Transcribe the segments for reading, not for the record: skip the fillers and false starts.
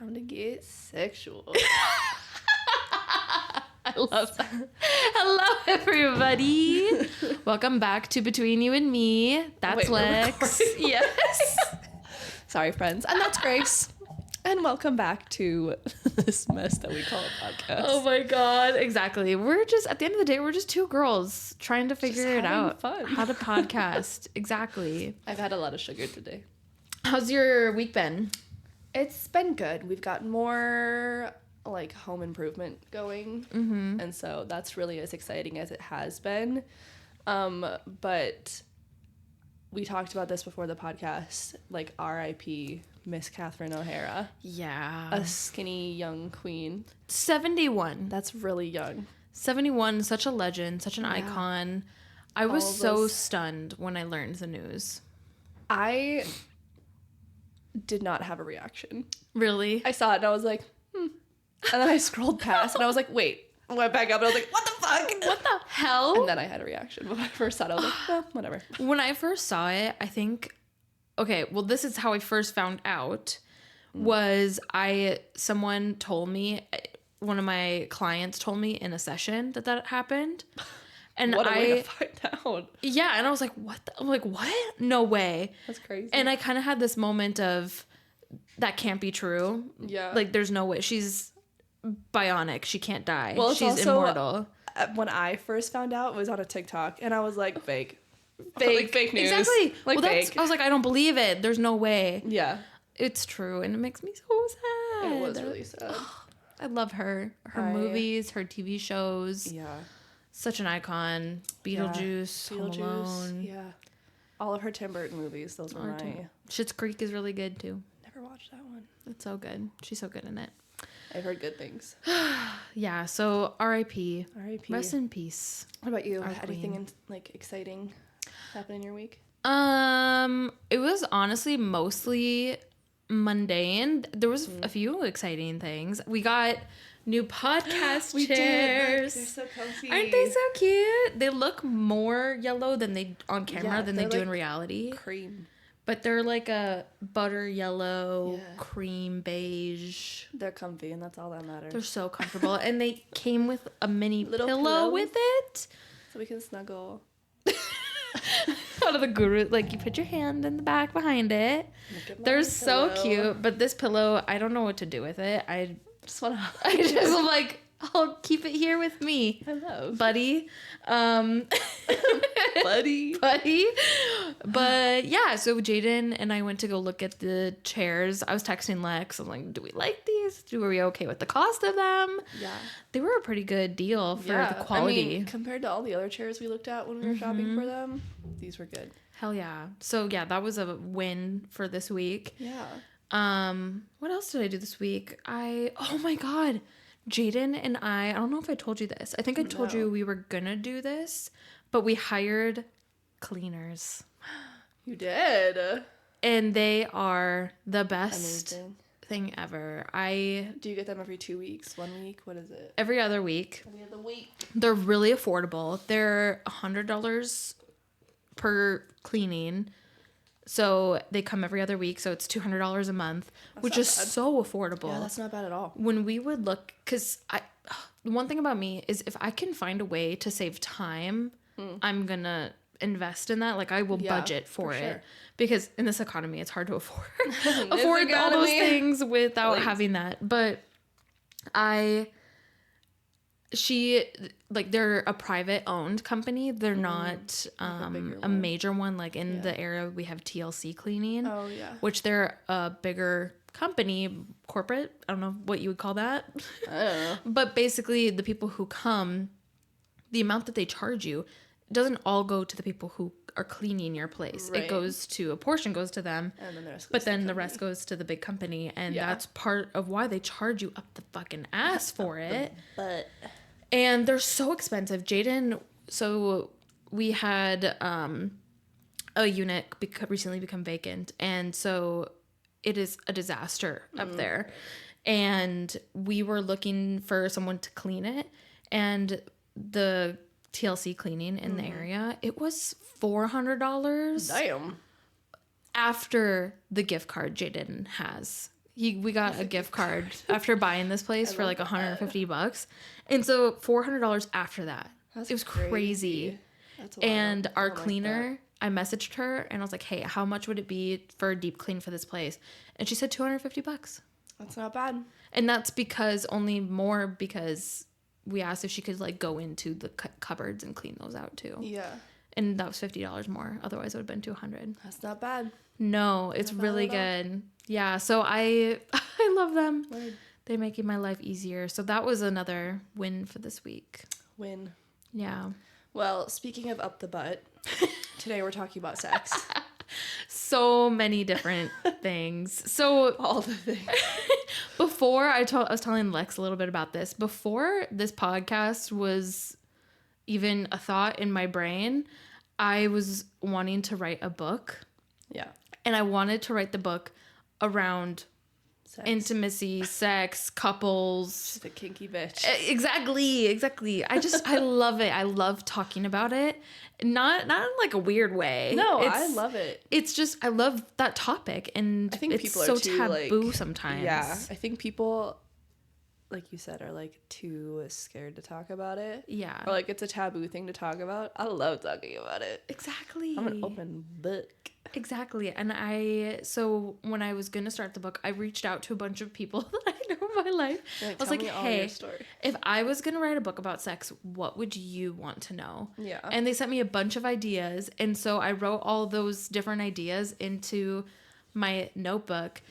Time to get sexual. I love that. Hello, everybody. Welcome back to Between You and Me. That's Lex. Yes. Sorry, friends. And that's Grace. And welcome back to this mess that we call a podcast. Oh my God. Exactly. We're just, at the end of the day, we're just two girls trying to figure it out. Fun. How to podcast. Exactly. I've had a lot of sugar today. How's your week been? It's been good. We've got more like home improvement going. Mm-hmm. And so that's really as exciting as it has been. But we talked about this before the podcast, like R.I.P. Miss Catherine O'Hara. Yeah. A skinny young queen. 71. That's really young. 71, such a legend, such an icon. I was so stunned when I learned the news. I did not have a reaction. Really? I saw it and I was like, And then I scrolled past and I was like, wait. I went back up and I was like, what the fuck? What the hell? And then I had a reaction. When I first saw it, I was like, well, whatever. When I first saw it, I think, okay, well, this is how I first found out, was someone told me, one of my clients told me in a session that happened. And what a way to find out. Yeah, and I was like, what? I'm like, what? No way. That's crazy. And I kind of had this moment of, that can't be true. Yeah. Like, there's no way. She's bionic. She can't die. Well, it's she's also, immortal. When I first found out, it was on a TikTok, and I was like, fake. Like, fake news. Exactly. Like, well, fake. I was like, I don't believe it. There's no way. Yeah. It's true, and it makes me so sad. It was really sad. I love her. Her movies, her TV shows. Yeah. Such an icon. Beetlejuice, Home Alone. Yeah. All of her Tim Burton movies. Those were my... Schitt's Creek is really good, too. Never watched that one. It's so good. She's so good in it. I've heard good things. Yeah, so R.I.P. R.I.P. Rest in peace. What about you? Anything exciting happen in your week? It was honestly mostly mundane. There was a few exciting things. We got new podcast chairs. They're so comfy. Aren't they so cute? They look more yellow than they on camera than they do in like reality. Cream. But they're like a butter yellow, cream beige. They're comfy, and that's all that matters. They're so comfortable. And they came with a mini Little pillow with it. So we can snuggle. Out of the guru, like you put your hand in the back behind it. They're so cute. But this pillow, I don't know what to do with it. I just am like, I'll keep it here with me. I love. Buddy. Buddy. But yeah, so Jaden and I went to go look at the chairs. I was texting Lex. I'm like, do we like these? Are we okay with the cost of them? Yeah. They were a pretty good deal for the quality. I mean, compared to all the other chairs we looked at when we were shopping for them, these were good. Hell yeah. So yeah, that was a win for this week. Yeah. What else did I do this week? Oh my God. Jaden and I don't know if I told you this. I think I told you we were gonna do this, but we hired cleaners. You did. And they are the best thing ever. Do you get them every 2 weeks? 1 week? What is it? Every other week. Every other week. They're really affordable. They're $100 per cleaning. So they come every other week, so it's $200 a month, which is so affordable. Yeah, that's not bad at all. When we would look, because one thing about me is if I can find a way to save time, I'm going to invest in that. Like, I will budget for it. Sure. Because in this economy, it's hard to afford all those things without having that. But they're a private owned company. They're not a major one. Like in the area we have TLC Cleaning. Oh yeah. Which they're a bigger company, corporate. I don't know what you would call that. I don't know. But basically the people who come, the amount that they charge you doesn't all go to the people who are cleaning your place. Right. A portion goes to them. And then the rest goes to the big company. And that's part of why they charge you up the fucking ass for it. But and they're so expensive. Jaden, so we had a unit recently become vacant. And so it is a disaster up there. And we were looking for someone to clean it. And the TLC Cleaning in the area, it was $400. Damn. After the gift card Jaden has. We got a gift card after buying this place for like $150. And so $400 after that. It was crazy. That's wild. And our cleaner, I messaged her and I was like, hey, how much would it be for a deep clean for this place? And she said $250. That's not bad. And that's because we asked if she could like go into the cupboards and clean those out too. Yeah. And that was $50 more. Otherwise it would have been $200. That's not bad. No, it's really good. Yeah, so I love them. Word. They're making my life easier. So that was another win for this week. Win. Yeah. Well, speaking of up the butt, today we're talking about sex. So many different things. So all the things. Before I was telling Lex a little bit about this. Before this podcast was even a thought in my brain, I was wanting to write a book. Yeah. And I wanted to write the book around intimacy, sex, couples. She's a kinky bitch. Exactly. I love it. I love talking about it. Not in like a weird way. No, I love it. It's just, I love that topic. And I think it's people so too, taboo sometimes. Yeah. I think people, like you said, are like too scared to talk about it. Yeah. Or like it's a taboo thing to talk about. I love talking about it. Exactly. I'm an open book. Exactly. And so when I was going to start the book, I reached out to a bunch of people that I know in my life. I was like, hey, if I was going to write a book about sex, what would you want to know? Yeah. And they sent me a bunch of ideas. And so I wrote all those different ideas into my notebook.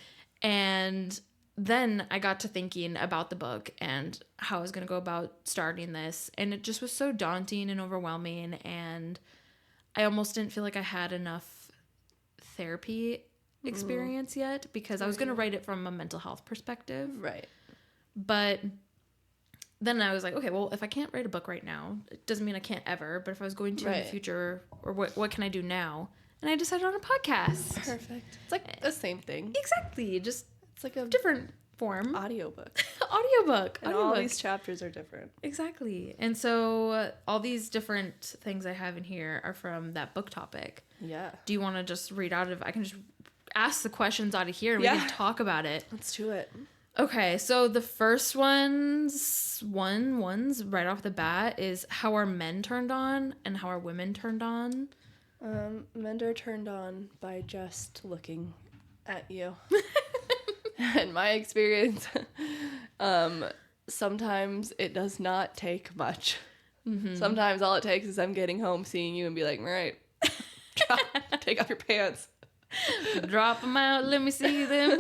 And then I got to thinking about the book and how I was going to go about starting this. And it just was so daunting and overwhelming. And I almost didn't feel like I had enough therapy experience yet, because I was going to write it from a mental health perspective. Right. But then I was like, okay, well, if I can't write a book right now, it doesn't mean I can't ever. But if I was going to in the future, or what can I do now? And I decided on a podcast. Perfect. It's like the same thing. Exactly. Just it's like a different form. Audiobook. And all these chapters are different. Exactly. And so all these different things I have in here are from that book topic. Yeah. Do you want to just read out of... I can just ask the questions out of here and we can talk about it. Let's do it. Okay, so the first ones right off the bat is how are men turned on and how are women turned on? Men are turned on by just looking at you. In my experience, sometimes it does not take much. Mm-hmm. Sometimes all it takes is I'm getting home, seeing you, and be like, all right, take off your pants. Drop them out, let me see them.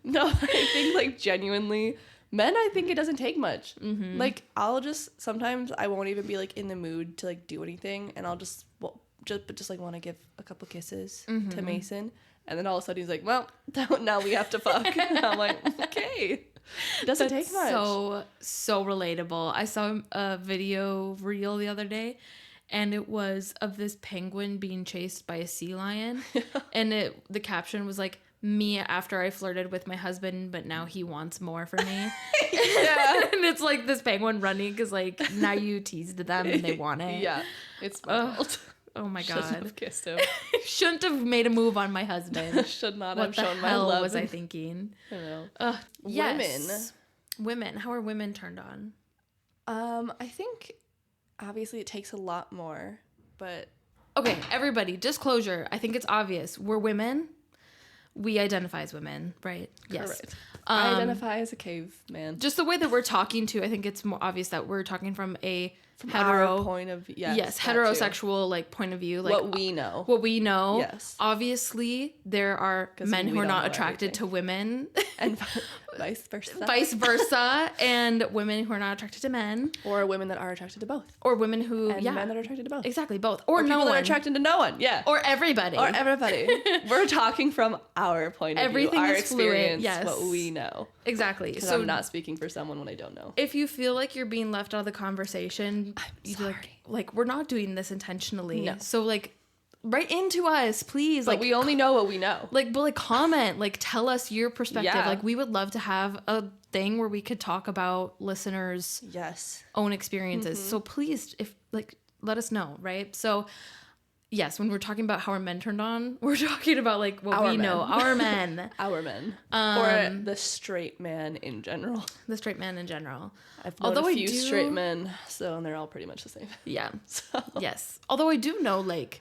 No, I think, like, genuinely, men, I think it doesn't take much. Mm-hmm. Like, sometimes I won't even be, like, in the mood to, like, do anything, and I'll just like, want to give a couple kisses to Mason. And then all of a sudden he's like, well, now we have to fuck. And I'm like, okay. It doesn't take much. So relatable. I saw a video reel the other day, and it was of this penguin being chased by a sea lion. And the caption was like, me after I flirted with my husband, but now he wants more from me. Yeah. And it's like this penguin running because, like, now you teased them and they want it. Yeah. It's my fault. Oh my God. Shouldn't have kissed him. Shouldn't have made a move on my husband. Should not have shown my love. What was I thinking? I know. Yes. Women. How are women turned on? I think obviously it takes a lot more, but... Okay, everybody, disclosure. I think it's obvious. We're women. We identify as women, right? Yes. Correct. I identify as a caveman. Just the way that we're talking to, I think it's more obvious that we're talking from a our point of heterosexual like point of view, like what we know. Yes. Obviously, there are men who are not attracted to women, and vice versa, and women who are not attracted to men, or women that are attracted to both, or women who men that are attracted to both. Exactly, both, or no people one that are attracted to no one. Yeah, or everybody. We're talking from our point of view, our experience, yes. What we know. Exactly. So I'm not speaking for someone when I don't know. If you feel like you're being left out of the conversation, you feel like we're not doing this intentionally. No. So like write into us, please. But we only know what we know. But comment, like tell us your perspective. Yeah. Like we would love to have a thing where we could talk about listeners' own experiences. Mm-hmm. So please, if let us know, right? So yes, when we're talking about how our men turned on, we're talking about like what our we men. know, our men. Our men. Or the straight man in general. The straight man in general. I've known a few straight men, so and they're all pretty much the same. Yeah. So. Yes. Although I do know, like,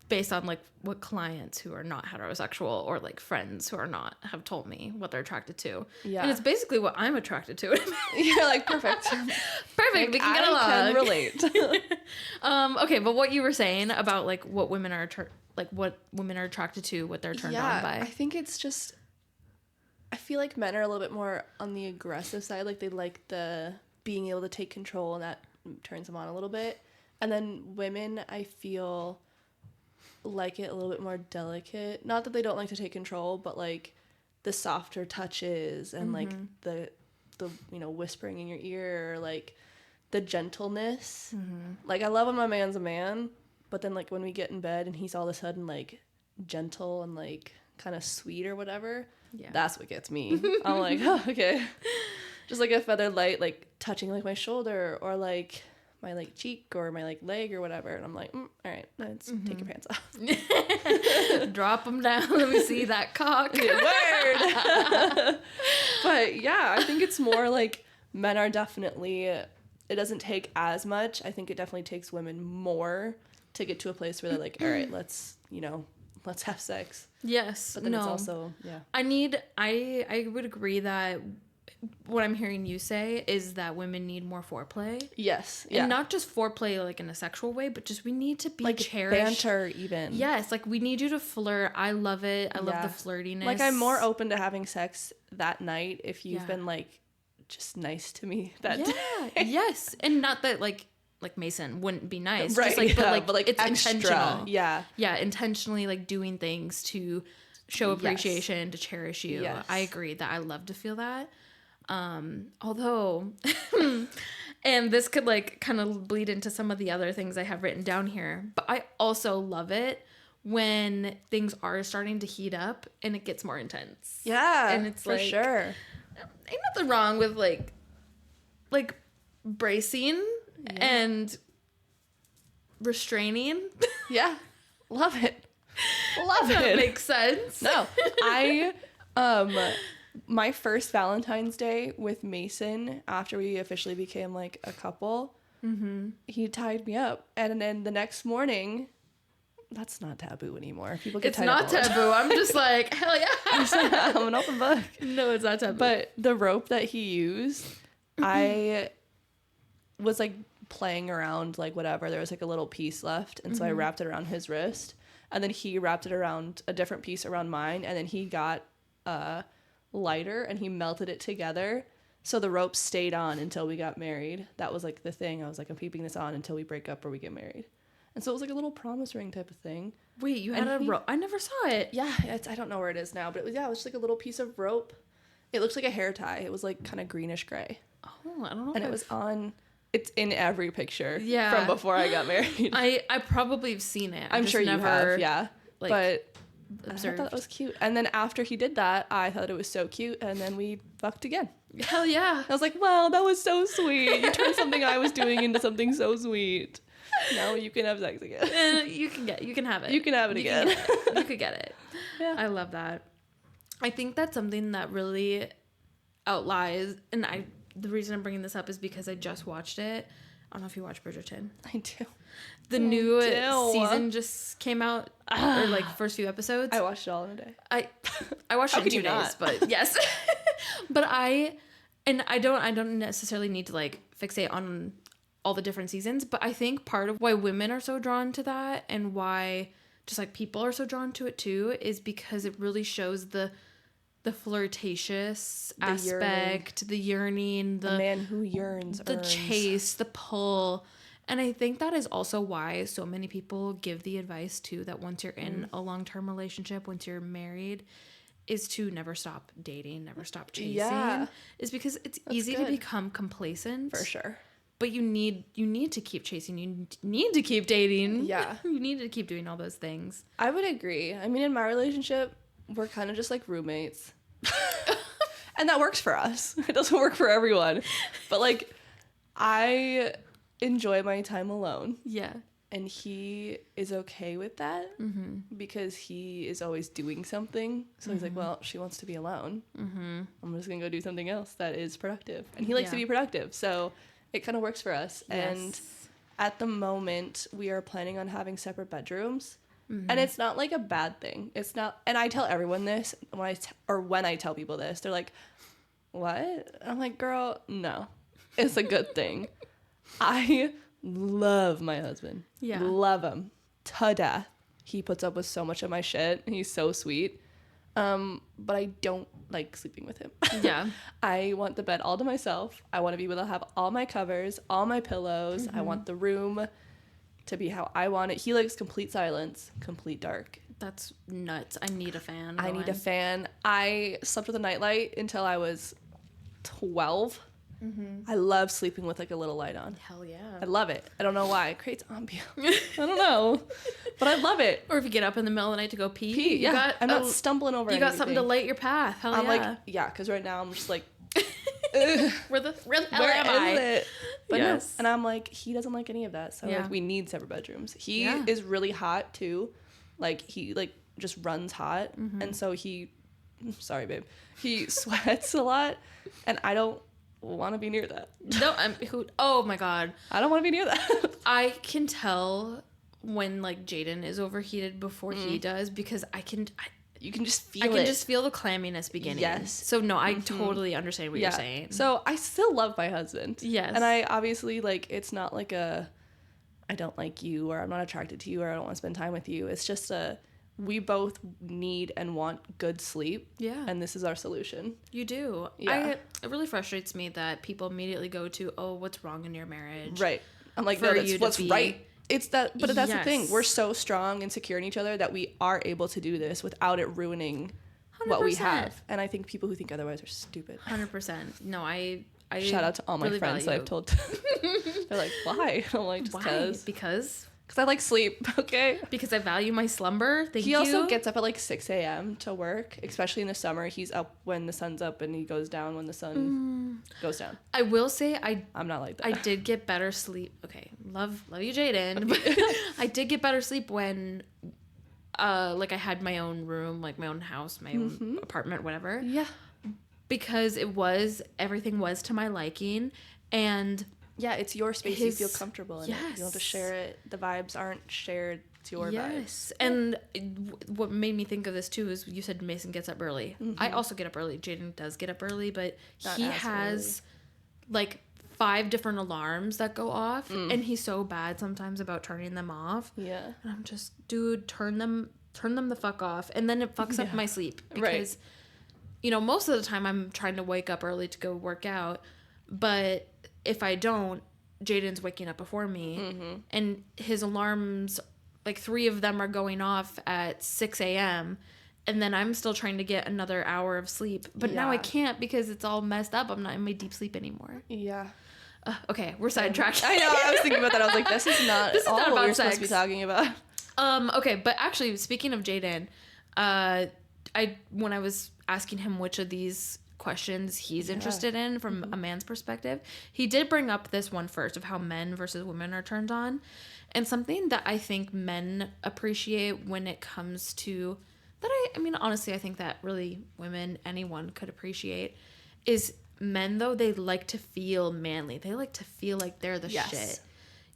based on like what clients who are not heterosexual or like friends who are not have told me what they're attracted to. Yeah. And it's basically what I'm attracted to. You're like, perfect. Perfect. Like, we can get along. I can relate. Okay, but what you were saying about like what women are what women are attracted to, what they're turned on by. I think it's just, I feel like men are a little bit more on the aggressive side. Like they like the being able to take control, and that turns them on a little bit. And then women, I feel, like it a little bit more delicate. Not that they don't like to take control, but like the softer touches and like the whispering in your ear, or like the gentleness. Like I love when my man's a man, but then like when we get in bed and he's all of a sudden like gentle and like kind of sweet or whatever, that's what gets me. I'm like, oh, okay. Just like a feather light like touching like my shoulder or like my like cheek or my like leg or whatever, and I'm like, all right, let's take your pants off. Drop them down. Let me see that cock. Word. But yeah, I think it's more like men are definitely, it doesn't take as much. I think it definitely takes women more to get to a place where they're like, all right, let's have sex. Yes. But then it's also, yeah. I would agree that what I'm hearing you say is that women need more foreplay. Yes. Yeah. And not just foreplay like in a sexual way, but just we need to be like cherished. Banter even. Yes, like we need you to flirt. I love it. I love the flirtiness. Like I'm more open to having sex that night if you've been like just nice to me that day. Yes. And not that like Mason wouldn't be nice. Right. Just like, but like it's extra. intentional. Yeah. Yeah, intentionally like doing things to show appreciation, to cherish you. Yes. I agree that I love to feel that. Although, and this could like kind of bleed into some of the other things I have written down here, but I also love it when things are starting to heat up and it gets more intense. Yeah, and it's for like, sure. Ain't nothing wrong with like bracing and restraining. Yeah, love it. Love it. That makes sense. No, my first Valentine's Day with Mason, after we officially became like a couple, he tied me up, and then the next morning, that's not taboo anymore. People get tied up. It's not taboo. I'm just like, hell yeah. I'm an open book. No, it's not taboo. But the rope that he used, I was like playing around, like whatever. There was like a little piece left, and so I wrapped it around his wrist, and then he wrapped it around a different piece around mine, and then he got lighter and he melted it together, so the rope stayed on until we got married. That was like the thing. I was like, I'm keeping this on until we break up or we get married. And so it was like a little promise ring type of thing. Wait, you had a rope? I never saw it. Yeah, I don't know where it is now, but it was just like a little piece of rope. It looks like a hair tie. It was like kind of greenish gray. Oh, I don't know. And it was on. It's in every picture. Yeah. From before I got married. I probably have seen it. I'm sure you have. Yeah. Like, but observed. I thought it was cute. And then after he did that, I thought it was so cute, and then we fucked again. Hell yeah. I was like, wow, that was so sweet. You turned something I was doing into something so sweet. Now you can have sex again. You can have it. You can have it again. You could get it. Yeah. I love that. I think that's something that really outlies, and the reason I'm bringing this up is because I just watched it. I don't know if you watch Bridgerton. I do. The new season just came out, or like first few episodes. I watched it all in a day. I watched it in 2 days, but yes. But I don't necessarily need to like fixate on all the different seasons, but I think part of why women are so drawn to that and why just like people are so drawn to it too is because it really shows the flirtatious aspect, the yearning, the man who yearns, the earns. chase, the pull. And I think that is also why so many people give the advice too that once you're in a long-term relationship, once you're married, is to never stop dating, never stop chasing. Yeah. Is because it's easy to become complacent. For sure. But you need to keep chasing. You need to keep dating. Yeah. You need to keep doing all those things. I would agree. I mean, in my relationship, we're kind of just like roommates. And that works for us. It doesn't work for everyone. But like, I enjoy my time alone. Yeah. And he is okay with that because he is always doing something. So he's like, well, she wants to be alone. I'm just going to go do something else that is productive. And he likes to be productive. So it kind of works for us. Yes. And at the moment, we are planning on having separate bedrooms. And it's not like a bad thing. It's not. And I tell everyone this when I tell people this, they're like, what? I'm like, girl, no, it's a good thing. I love my husband. Yeah. Love him to death. He puts up with so much of my shit. He's so sweet. But I don't like sleeping with him. Yeah. I want the bed all to myself. I want to be able to have all my covers, all my pillows. I want the room to be how I want it. He likes complete silence, complete dark. That's nuts. I need a fan. I need a fan. I slept with a nightlight until I was 12. I love sleeping with like a little light on. Hell yeah. I love it. I don't know why. It creates ambiance. I don't know. But I love it. Or if you get up in the middle of the night to go pee. I'm not stumbling over anything. You got something to light your path. Hell I'm yeah. like, because right now I'm just like, where the hell am I? It? But yes. No. And I'm like, he doesn't like any of that. So like, we need separate bedrooms. He is really hot too. Like he like just runs hot. And so sorry, babe. He sweats a lot. And I don't want to be near that. No, oh my God. I don't want to be near that. I can tell when like Jaden is overheated before he does because you can just feel it. I can just feel the clamminess beginning. Yes. So no, I totally understand what you're saying. So I still love my husband. Yes. And I obviously like, it's not like I don't like you or I'm not attracted to you or I don't want to spend time with you. It's just we both need and want good sleep. Yeah. And this is our solution. You do. Yeah. It really frustrates me that people immediately go to, oh, what's wrong in your marriage? Right. I'm like, no, that's what's right. It's that, but that's the thing. We're so strong and secure in each other that we are able to do this without it ruining 100%. What we have. And I think people who think otherwise are stupid. 100%. No, I shout out to all my really friends that I've told. They're like, why? I'm like, just because I like sleep, okay? Because I value my slumber. He also gets up at like 6 a.m. to work, especially in the summer. He's up when the sun's up and he goes down when the sun goes down. I will say I'm not like that. I did get better sleep. Okay, love you, Jaden. But I did get better sleep when like I had my own room, like my own house, my own apartment, whatever. Yeah. Because everything was to my liking and yeah, it's your space. You feel comfortable in it. You don't have to share it. The vibes aren't shared. It's your vibes. Yes. And what made me think of this, too, is you said Mason gets up early. I also get up early. Jaden does get up early, but he has, like, 5 different alarms that go off, and he's so bad sometimes about turning them off. Yeah. And I'm just, dude, turn them the fuck off. And then it fucks up my sleep. Because, you know, most of the time I'm trying to wake up early to go work out, but if I don't, Jaden's waking up before me, and his alarms, like 3 of them are going off at 6 a.m., and then I'm still trying to get another hour of sleep. But now I can't because it's all messed up. I'm not in my deep sleep anymore. Yeah. Okay, we're sidetracked. I know. I was thinking about that. I was like, this is not what we're supposed to be talking about. Okay, but actually, speaking of Jaden, when I was asking him which of these questions he's interested in from a man's perspective, he did bring up this one first of how men versus women are turned on, and something that I think men appreciate when it comes to that I mean honestly I think that really women, anyone could appreciate, is men though they like to feel manly. They like to feel like they're the shit,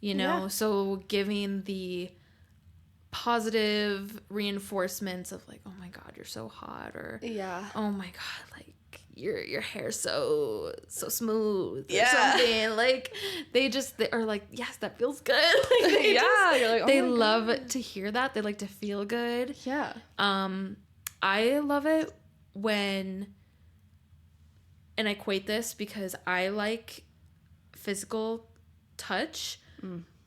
you know. So giving the positive reinforcements of like, oh my god, you're so hot, or oh my god, like your hair's so smooth, or something. Like they are like, yes, that feels good. Like, you're like, oh, they love to hear that. They like to feel good. Yeah. I love it when, and I equate this because I like physical touch,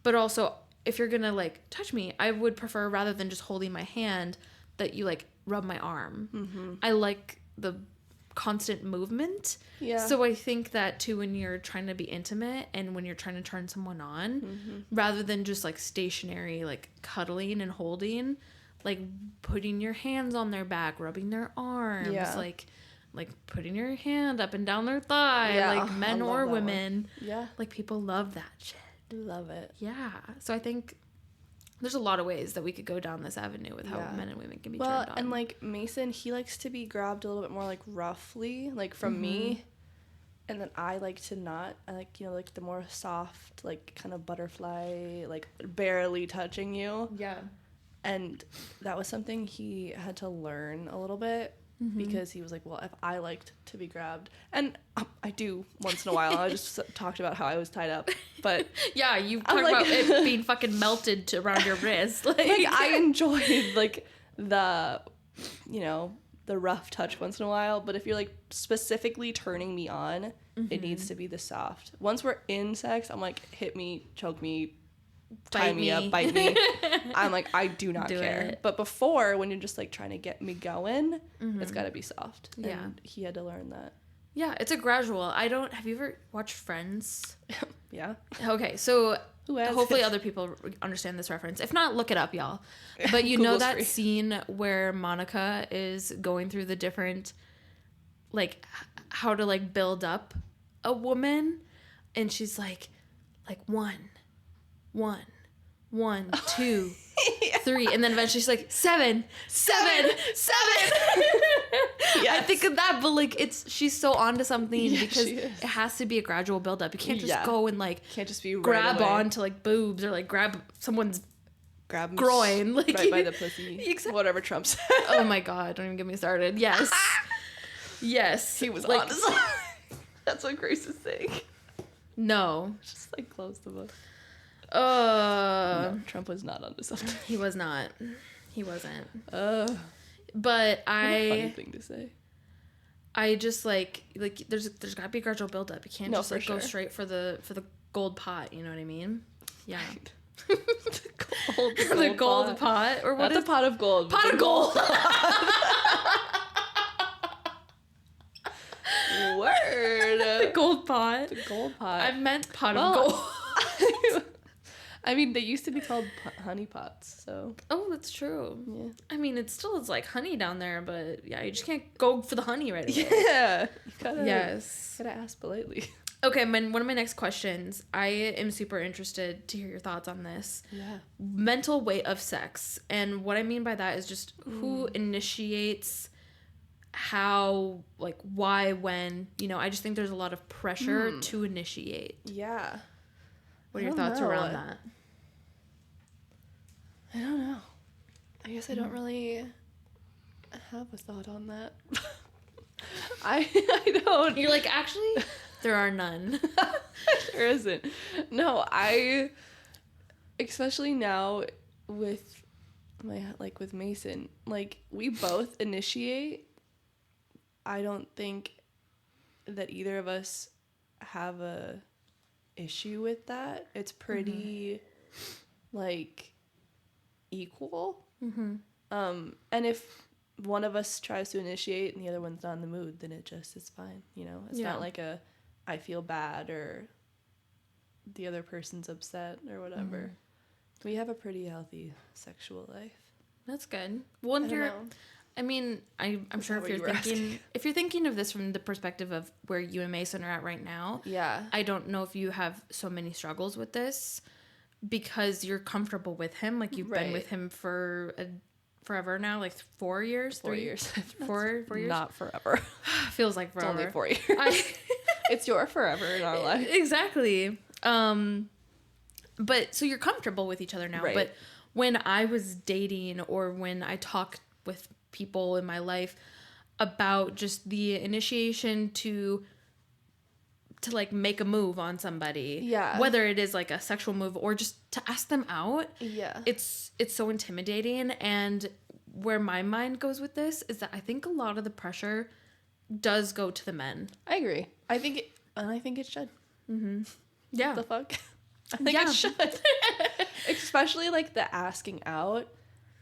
but also if you're gonna like touch me, I would prefer, rather than just holding my hand, that you like rub my arm. I like the constant movement. Yeah. So I think that too, when you're trying to be intimate and when you're trying to turn someone on, rather than just like stationary, like cuddling and holding, like putting your hands on their back, rubbing their arms, like putting your hand up and down their thigh, like men or women. Yeah. Like people love that shit. Love it. Yeah. So I think There's a lot of ways that we could go down this avenue with how men and women can be turned on. And like Mason, he likes to be grabbed a little bit more like roughly, like from me. And then I like to not. I like, like the more soft, like kind of butterfly, like barely touching you. Yeah. And that was something he had to learn a little bit because he was like, well, if I liked to be grabbed, and I do once in a while. I just talked about how I was tied up, but yeah, you talked about it being fucking melted around your wrist. Like I enjoyed like the, the rough touch once in a while. But if you're like specifically turning me on, it needs to be the soft. Once we're in sex, I'm like, hit me, choke me, tie me up, bite me. I'm like, I do not care. But before, when you're just like trying to get me going, it's got to be soft. Yeah. And he had to learn that. Yeah, it's a gradual. Have you ever watched Friends? Yeah. Okay, so hopefully other people understand this reference. If not, look it up, y'all. But you know that scene where Monica is going through the different, like, how to like build up a woman, and she's like one, 2, 3, and then eventually she's like 7. Yeah, I think of that, but like she's so onto something because it has to be a gradual build up. You can't just go and like can't just be grab onto like boobs or like grab someone's groin like right by the pussy. Exactly. Whatever Trump said. Oh my god, don't even get me started. Yes. Yes. He was like, on his own. That's what Grace is saying. No. Just like close the book. No, Trump was not onto something. He was not. He wasn't. But what a funny thing to say. I just like there's gotta be a gradual build up. You can't just like go straight for the gold pot, you know what I mean? Yeah. the gold pot. Or what? Not the pot of gold. Pot of gold. Word. The gold pot. The gold pot. I meant pot of gold. I mean, they used to be called honey pots, so. Oh, that's true. Yeah. I mean, it still is like honey down there, but yeah, you just can't go for the honey right away. Yeah. Gotta ask politely. Okay, one of my next questions. I am super interested to hear your thoughts on this. Yeah. Mental weight of sex. And what I mean by that is just who initiates, how, like, why, when. I just think there's a lot of pressure to initiate. Yeah. What are your thoughts around that? I don't know. I guess I don't really have a thought on that. I don't. You're like, actually, there are none. There isn't. No, especially now with with Mason, like we both initiate. I don't think that either of us have a issue with that. It's pretty like equal. And if one of us tries to initiate and the other one's not in the mood, then it just is fine. It's not like I feel bad or the other person's upset or whatever. We have a pretty healthy sexual life. That's good. Well, I'm sure if you're thinking of this from the perspective of where you and Mason are at right now, I don't know if you have so many struggles with this because you're comfortable with him. Like you've been with him for forever now, like 4 years. 4 years. 4 years. Not forever. Feels like forever. It's only 4 years. It's your forever in our life. Exactly. But so you're comfortable with each other now. Right. But when I was dating or when I talked with people in my life about just the initiation to like make a move on somebody, whether it is like a sexual move or just to ask them out, it's so intimidating. And where my mind goes with this is that I think a lot of the pressure does go to the men. I agree. I think it should. Yeah. What the fuck? I think it should. Especially like the asking out.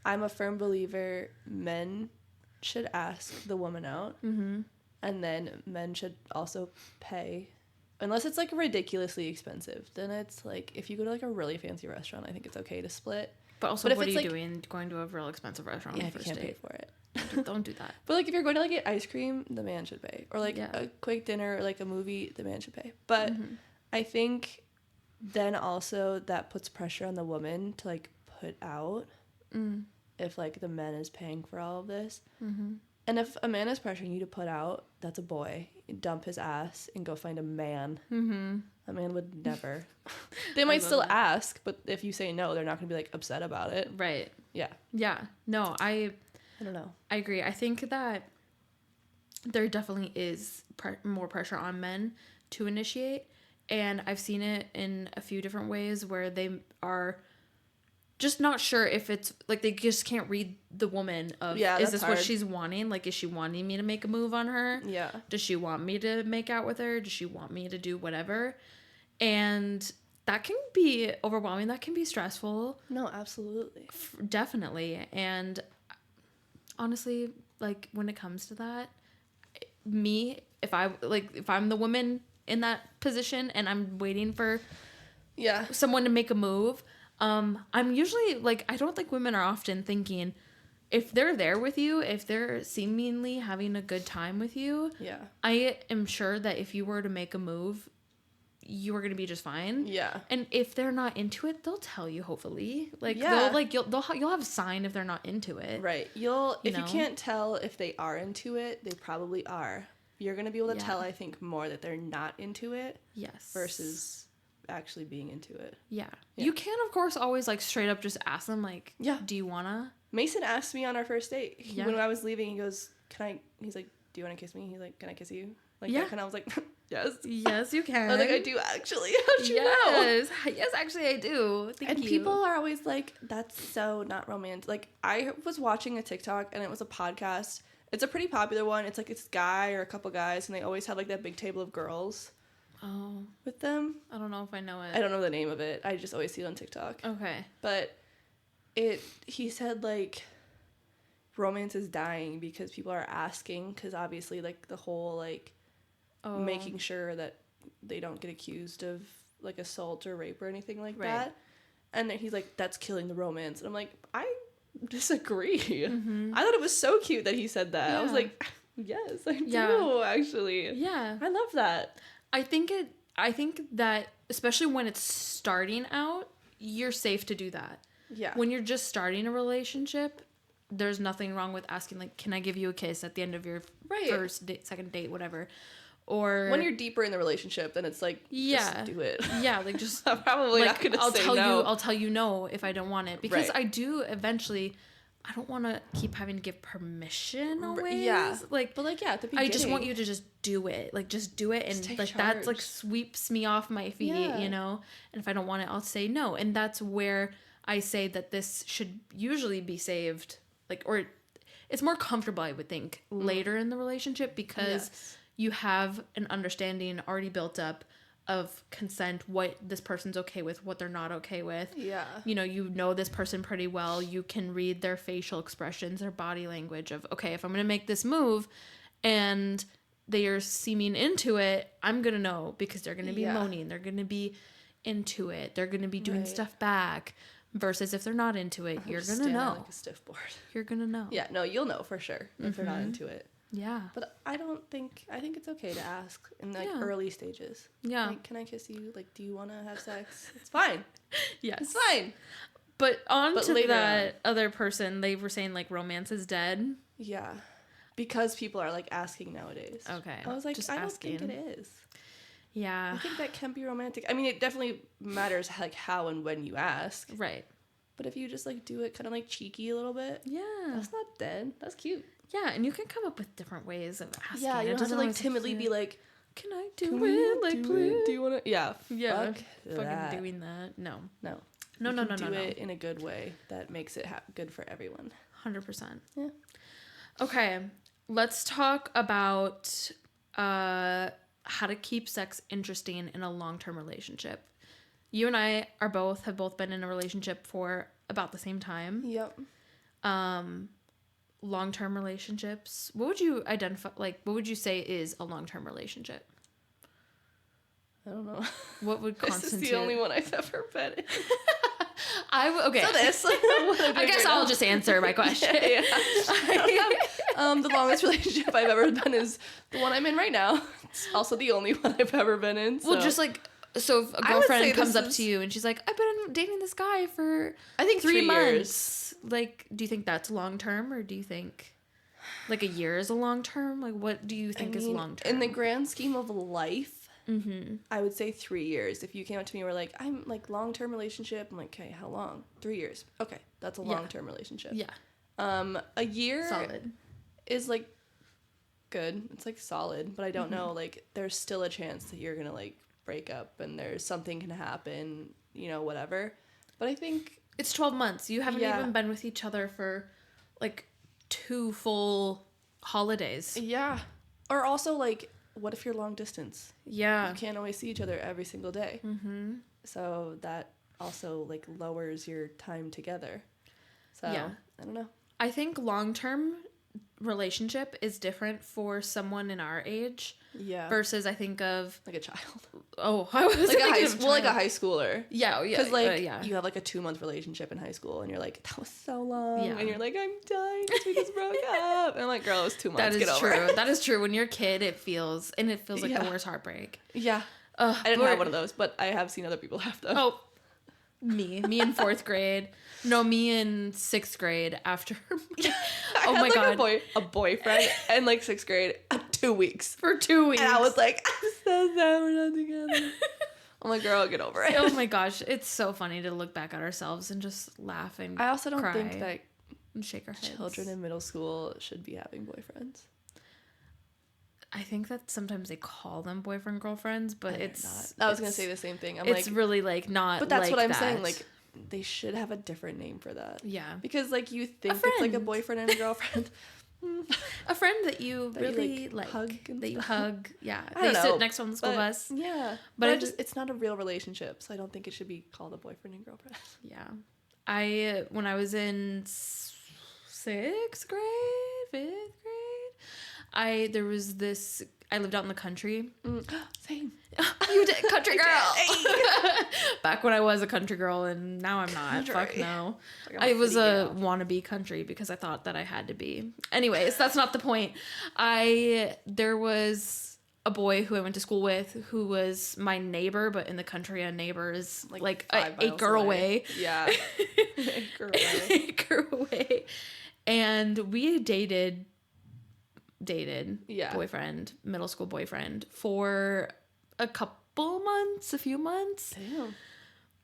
I'm a firm believer men should ask the woman out. And then men should also pay. Unless it's like ridiculously expensive. Then it's like if you go to like a really fancy restaurant, I think it's okay to split. But also, what are you doing going to a real expensive restaurant on the first date? Pay for it. Don't do that. But like if you're going to like get ice cream, the man should pay. Or like a quick dinner or like a movie, the man should pay. But I think then also that puts pressure on the woman to like put out if, like, the man is paying for all of this. And if a man is pressuring you to put out, that's a boy. Dump his ass and go find a man. A man would never. They might still ask, but if you say no, they're not going to be, like, upset about it. Right. Yeah. Yeah. No, I don't know. I agree. I think that there definitely is more pressure on men to initiate. And I've seen it in a few different ways where they are just not sure if it's, like, they just can't read the woman of, is this hard. What she's wanting? Like, is she wanting me to make a move on her? Yeah. Does she want me to make out with her? Does she want me to do whatever? And that can be overwhelming. That can be stressful. No, absolutely. Definitely. And honestly, like, when it comes to that, me, if I'm the woman in that position and I'm waiting for someone to make a move, I'm usually, like, I don't think women are often thinking, if they're there with you, if they're seemingly having a good time with you, I am sure that if you were to make a move, you are going to be just fine. Yeah. And if they're not into it, they'll tell you, hopefully. Like, you'll have a sign if they're not into it. Right. If you can't tell if they are into it, they probably are. You're going to be able to tell, I think, more that they're not into it. Yes. Versus actually being into it. Yeah. You can, of course, always, like, straight up just ask them, like, do you wanna? Mason asked me on our first date. When I was leaving, he goes, he's like, do you want to kiss me? He's like, can I kiss you? Like, that, and I was like, yes. Yes, you can. I was like, I do actually. How'd you know? Yes, actually, I do. Thank you. People are always like, that's so not romantic. Like, I was watching a TikTok, and it was a podcast. It's a pretty popular one. It's like this guy or a couple guys, and they always have, like, that big table of girls. Oh. With them. I don't know if I know it. I don't know the name of it. I just always see it on TikTok. Okay. But he said, like, romance is dying because people are asking, because obviously, like, the whole, like, making sure that they don't get accused of, like, assault or rape or anything like that. And then he's like, that's killing the romance. And I'm like, I disagree. I thought it was so cute that he said that. I was like, yes, I do, actually. Yeah. I love that. I think that, especially when it's starting out, you're safe to do that. Yeah. When you're just starting a relationship, there's nothing wrong with asking, like, can I give you a kiss at the end of your first date, second date, whatever. Or when you're deeper in the relationship, then it's like, just do it. Yeah, like, just I'm probably not gonna say no. I'll tell you no if I don't want it, because I do eventually. I don't want to keep having to give permission always. Yeah. Like, but, like, at the beginning, I just want you to just do it. Like, just do it, and, like, that's, like, sweeps me off my feet, you know? And if I don't want it, I'll say no. And that's where I say that this should usually be saved, like, or it's more comfortable, I would think, later in the relationship, because you have an understanding already built up of consent, what this person's okay with, what they're not okay with. Yeah. You know this person pretty well. You can read their facial expressions, their body language of, okay, if I'm going to make this move and they are seeming into it, I'm going to know, because they're going to be moaning. They're going to be into it. They're going to be doing stuff back. Versus if they're not into it, you're going to know. Like a stiff board. You're going to know. Yeah, no, you'll know for sure if they're not into it. Yeah. But I think it's okay to ask in, like, early stages. Yeah. Like, can I kiss you? Like, do you want to have sex? It's fine. Yes. It's fine. But to that other person, they were saying, like, romance is dead. Yeah. Because people are, like, asking nowadays. Okay. I was like, I don't think it is. Yeah. I think that can be romantic. I mean, it definitely matters, like, how and when you ask. Right. But if you just, like, do it kind of, like, cheeky a little bit. Yeah. That's not dead. That's cute. Yeah, and you can come up with different ways of asking. Yeah, you don't have to, like, timidly be like, can I do it? Like, please? Do you want to? Yeah. Yeah. Fucking doing that. No. No. Do it in a good way that makes it good for everyone. 100%. Yeah. Okay. Let's talk about how to keep sex interesting in a long-term relationship. You and I have both been in a relationship for about the same time. Yep. Long-term relationships. What would you identify, like, what would you say is a long-term relationship? I don't know. What would constitute? This is the only one I've ever been in. Okay. So this. I guess I'll just answer my question. Yeah. The longest relationship I've ever been is the one I'm in right now. It's also the only one I've ever been in. So. Well, just, like, So if a girlfriend comes up to you and she's like, I've been dating this guy for I think 3 months. years. Like, do you think that's long term, or do you think like a year is a long term? Like, what do you think is long term? In the grand scheme of life, I would say 3 years. If you came up to me and were like, I'm like long-term relationship, I'm like, okay, how long? 3 years. Okay, that's a long-term relationship. Yeah. A year Solid. is like good. It's like solid, but I don't know, like there's still a chance that you're gonna like break up and there's something can happen, you know, whatever. But I think it's 12 months. You haven't even been with each other for like 2 full holidays. Yeah. Or also like, what if you're long distance? Yeah. You can't always see each other every single day. Mm-hmm. So that also like lowers your time together. So yeah. I don't know. I think long-term relationship is different for someone in our age. Yeah. Versus I think of like a child. Oh, I was like a high schooler. Yeah, yeah. Because like you have like a 2-month relationship in high school, and you're like, that was so long. Yeah. And you're like, I'm dying because we just broke up. And I'm like, girl, it was 2 months. That is true. That is true. When you're a kid, it feels like the worst heartbreak. Yeah. I didn't have one of those, but I have seen other people have them. Oh. Me in 4th grade. No, me in 6th grade after. Oh my god, a boyfriend in like 6th grade, 2 weeks for 2 weeks, and I was like, I'm so sad we're not together. I'm like, girl, get over it. Oh my gosh, it's so funny to look back at ourselves and just laugh and I also don't think that and shake our heads. Children in middle school should be having boyfriends. I think that sometimes they call them boyfriend girlfriends, but it's not. I was gonna say the same thing. It's really like not. But that's like what I'm that. saying. Like they should have a different name for that. Yeah. Because like you think it's like a boyfriend and a girlfriend. A friend that you that really you, like hug. That you hug. Yeah. I they sit next on the school bus. Yeah. But it's not a real relationship, so I don't think it should be called a boyfriend and girlfriend. Yeah. When I was in 6th grade, 5th grade, there was this. I lived out in the country. Same. You did, country girl. Back when I was a country girl, and now I'm not. Country. Fuck no. Like I was a wannabe country because I thought that I had to be. Anyways, that's not the point. There was a boy who I went to school with who was my neighbor, but in the country, a neighbor is like an acre away. Yeah. Acre away. And we dated boyfriend, middle school boyfriend for a few months. Damn.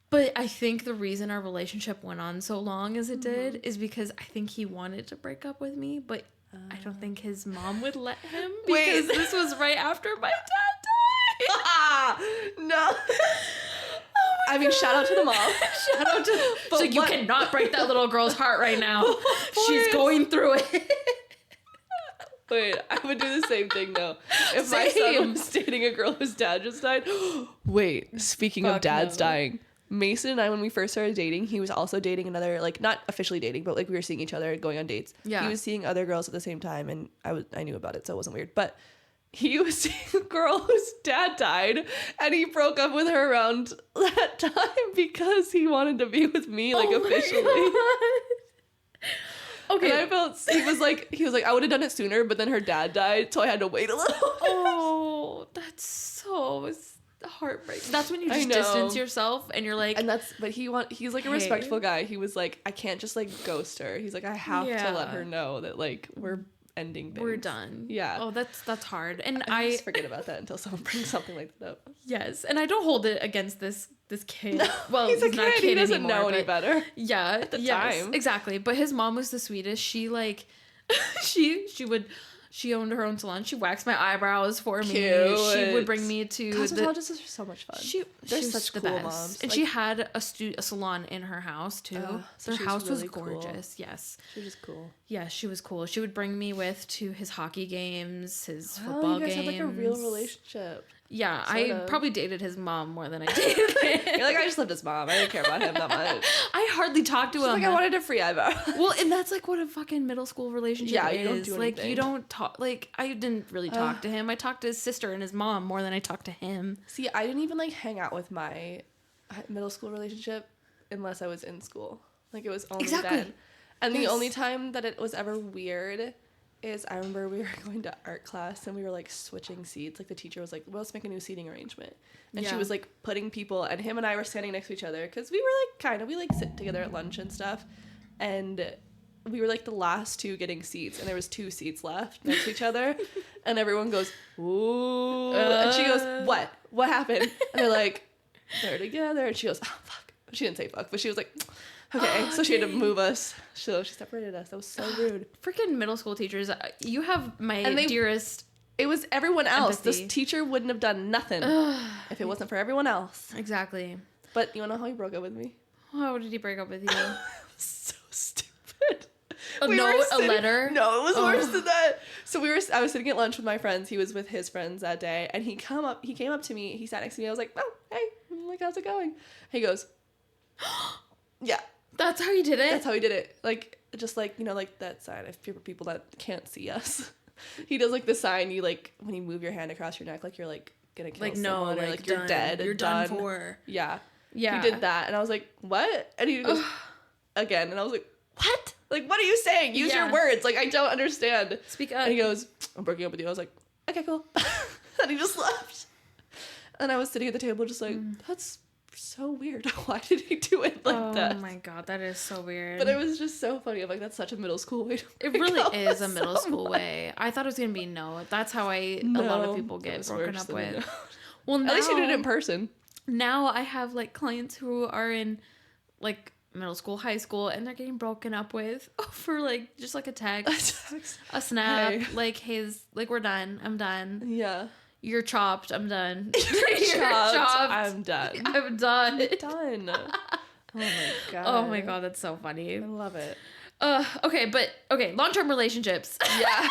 But I think the reason our relationship went on so long as it did is because I think he wanted to break up with me, but I don't think his mom would let him because this was right after my dad died. No. I mean, shout out to the mom. Shout out to. So you cannot break that little girl's heart right now. She's going through it. Wait, I would do the same thing though. If my son was dating a girl whose dad just died. Wait, speaking of dads dying, Mason and I, when we first started dating, he was also dating another, like not officially dating, but like we were seeing each other, going on dates. Yeah. He was seeing other girls at the same time, and I knew about it, so it wasn't weird. But he was seeing a girl whose dad died, and he broke up with her around that time because he wanted to be with me, like officially. Okay. And I felt he was like I would have done it sooner, but then her dad died, so I had to wait a little. Oh, that's so heartbreaking. That's when you just distance yourself and you're like, but he's like a respectful guy. He was like, I can't just like ghost her. He's like, I have to let her know that like we're ending things. We're done. Yeah. Oh, that's hard. And I just forget about that until someone brings something like that up. Yes, and I don't hold it against this kid. No, well, he's not a kid he doesn't anymore, know any better. Yeah, at the time. Exactly. But his mom was the sweetest. She like, she owned her own salon. She waxed my eyebrows for me. Cute. She would bring me to cosmetologists are so much fun. They're such the cool best. moms. And she had a salon in her house too. So her house really was gorgeous. Cool. Yes. She was just cool. Yeah, she was cool. She would bring me to his hockey games, his football games. You guys had like a real relationship. Yeah, I probably dated his mom more than I dated him. You're like, I just loved his mom. I didn't care about him that much. I hardly talked to him. Like, I wanted a free eyebrow. Well, and that's like what a fucking middle school relationship is. You don't do like, anything. you don't talk. Like, I didn't really talk to him. I talked to his sister and his mom more than I talked to him. See, I didn't even like hang out with my middle school relationship unless I was in school. Like, it was only then. And the only time that it was ever weird is I remember we were going to art class and we were like switching seats. Like the teacher was like, well, let's make a new seating arrangement. And she was like putting people, and him and I were standing next to each other because we were like we like sit together at lunch and stuff. And we were like the last two getting seats, and there was 2 seats left next to each other. And everyone goes, ooh. And she goes, what happened? And they're like, they're together. And she goes, oh, fuck. She didn't say fuck, but she was like, okay. So she had to move us. So she separated us. That was so rude. Freaking middle school teachers. You have my dearest. It was everyone else. Empathy. This teacher wouldn't have done nothing if it wasn't for everyone else. Exactly. But you want to know how he broke up with me? How did he break up with you? So stupid. A letter? No, it was worse than that. So I was sitting at lunch with my friends. He was with his friends that day, and he came up to me. He sat next to me. I was like, oh, hey. I'm like, how's it going? He goes, yeah. That's how he did it? That's how he did it. Like, just like, you know, like that sign of people that can't see us. He does like the sign you like when you move your hand across your neck, like you're like gonna kill someone, or like you're dead. You're done for. Yeah. Yeah. He did that, and I was like, what? And he goes, again, and I was like, what? Like, what are you saying? Use your words. Like, I don't understand. Speak up. And he goes, I'm breaking up with you. I was like, okay, cool. And he just left. And I was sitting at the table just like, that's so weird. Why did he do it like that? Oh my god, that is so weird. But it was just so funny. I'm like, that's such a middle school way to It really is a middle school way. I thought it was gonna be no. That's how a lot of people get broken up with. Well, now, at least you did it in person. Now I have like clients who are in like middle school, high school, and they're getting broken up with for like just like a text, a snap, like like we're done. I'm done. Yeah. You're chopped. I'm done. You're chopped. I'm done. I'm done. Done. Oh my god. Oh my god, that's so funny. I love it. Okay, long-term relationships. Yeah.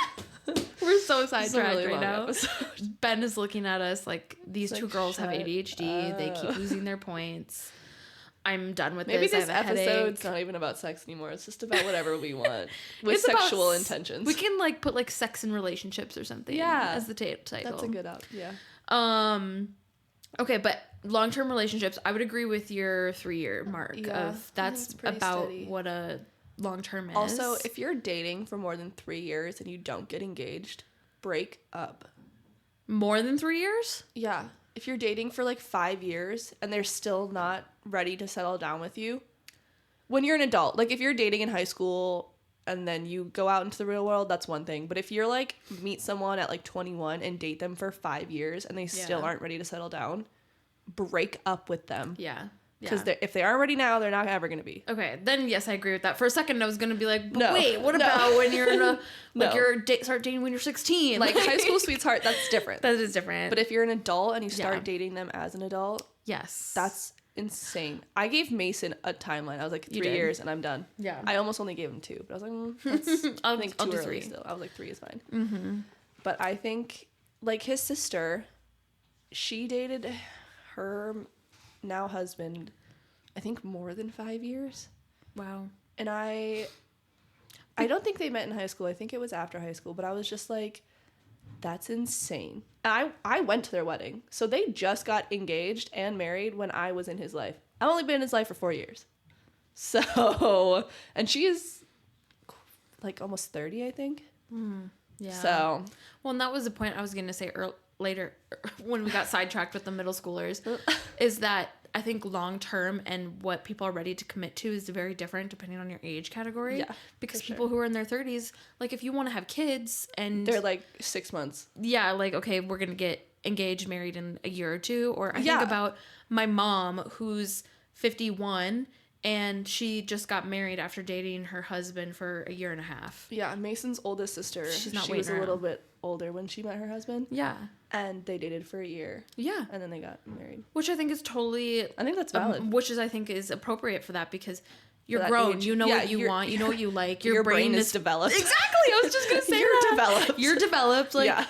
We're so sidetracked really right now. Episode. Ben is looking at us like these two girls have ADHD. Up. They keep losing their points. I'm done with Maybe this. this episode's not even about sex anymore. It's just about whatever we want with it's sexual intentions. We can like put like sex and relationships or something. Yeah, as the title. That's a good out. Yeah. Okay, but long-term relationships, I would agree with your 3-year mark. Yeah, that's about steady. What a long-term is. Also, if you're dating for more than 3 years and you don't get engaged, break up. More than 3 years? Yeah. If you're dating for like 5 years and they're still not ready to settle down with you, when you're an adult, like if you're dating in high school and then you go out into the real world, that's one thing. But if you're like meet someone at like 21 and date them for 5 years and they still aren't ready to settle down, break up with them. Yeah. Because if they aren't ready now, they're not ever going to be. Okay, then yes, I agree with that. For a second, I was going to be like, but wait, what about when you're in a, like start dating when you're 16? Like high school sweetheart, that's different. That is different. But if you're an adult and you start dating them as an adult, yes, that's insane. I gave Mason a timeline. I was like 3 years and I'm done. Yeah. I almost only gave him 2, but I was like, that's, I think I'll too do early 3 still. I was like 3 is fine. Mm-hmm. But I think like his sister, she dated her now husband, I think more than 5 years. Wow. And I don't think they met in high school. I think it was after high school, but I was just like, that's insane. I went to their wedding. So they just got engaged and married when I was in his life. I've only been in his life for 4 years. So, and she is like almost 30, I think. Yeah. So. Well, and that was the point I was going to say later when we got sidetracked with the middle schoolers is that I think long term and what people are ready to commit to is very different depending on your age category. Yeah. Because people who are in their 30s, like if you want to have kids and they're like 6 months. Yeah, like okay, we're going to get engaged, married in a year or two. Or I think about my mom who's 51 and she just got married after dating her husband for a year and a half. Yeah, Mason's oldest sister. She was a little bit older when she met her husband. Yeah. And they dated for a year. Yeah. And then they got married. Which I think is totally... I think that's valid. Which is, I think, is appropriate for that because you're grown. Age. You know what you want. You know what you like. Your brain is developed. Exactly. I was just going to say you're developed. You're developed. Like, yeah.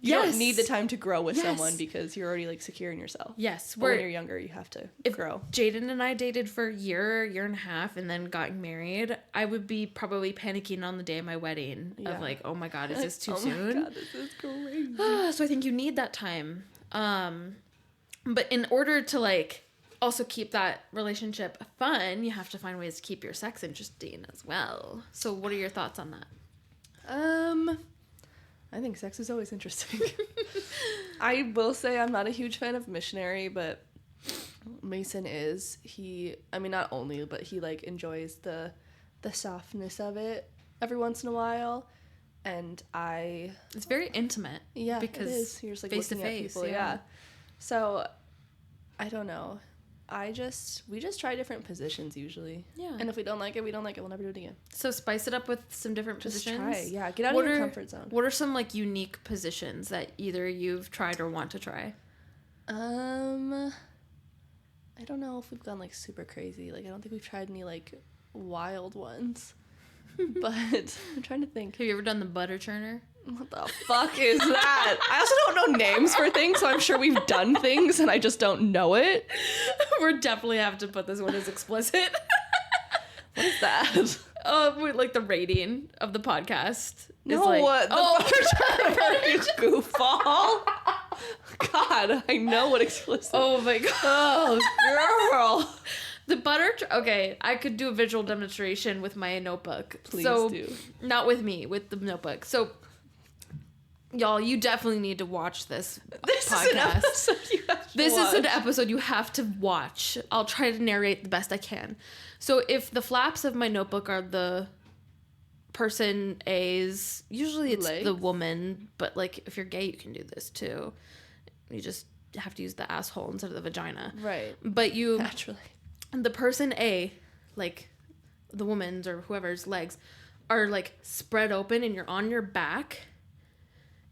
You don't need the time to grow with someone because you're already like secure in yourself. Yes. But when you're younger, you have to grow. Jaden and I dated for a year and a half and then got married, I would be probably panicking on the day of my wedding of like, oh my God, is this too soon? Oh my God, this is crazy. So I think you need that time. But in order to like also keep that relationship fun, you have to find ways to keep your sex interesting as well. So what are your thoughts on that? I think sex is always interesting. I will say I'm not a huge fan of missionary, but Mason is. Not only, but he like enjoys the softness of it every once in a while. And it's very intimate. Yeah, because it is. You're just like face looking to face, at people. Yeah. So I don't know. We just try different positions usually. Yeah. And if we don't like it, we don't like it. We'll never do it again. So spice it up with some different positions. Try. Yeah. Get out of your comfort zone. What are some like unique positions that either you've tried or want to try? I don't know if we've gone like super crazy. Like I don't think we've tried any like wild ones. But I'm trying to think. Have you ever done the butter churner? What the fuck is that? I also don't know names for things, so I'm sure we've done things and I just don't know it. We're definitely have to put this one as explicit. What is that? Like the rating of the podcast. No, what? The butter churner goofball. God, I know what explicit. Oh my god. Oh, girl. The butter... Okay, I could do a visual demonstration with my notebook. Please do. Not with me, with the notebook. So, y'all, you definitely need to watch this podcast. This is an episode you have to watch. I'll try to narrate the best I can. So, if the flaps of my notebook are the person A's... Usually it's the woman, but, like, if you're gay, you can do this, too. You just have to use the asshole instead of the vagina. Right. But you... Naturally. The person A, like the woman's or whoever's legs, are like spread open and you're on your back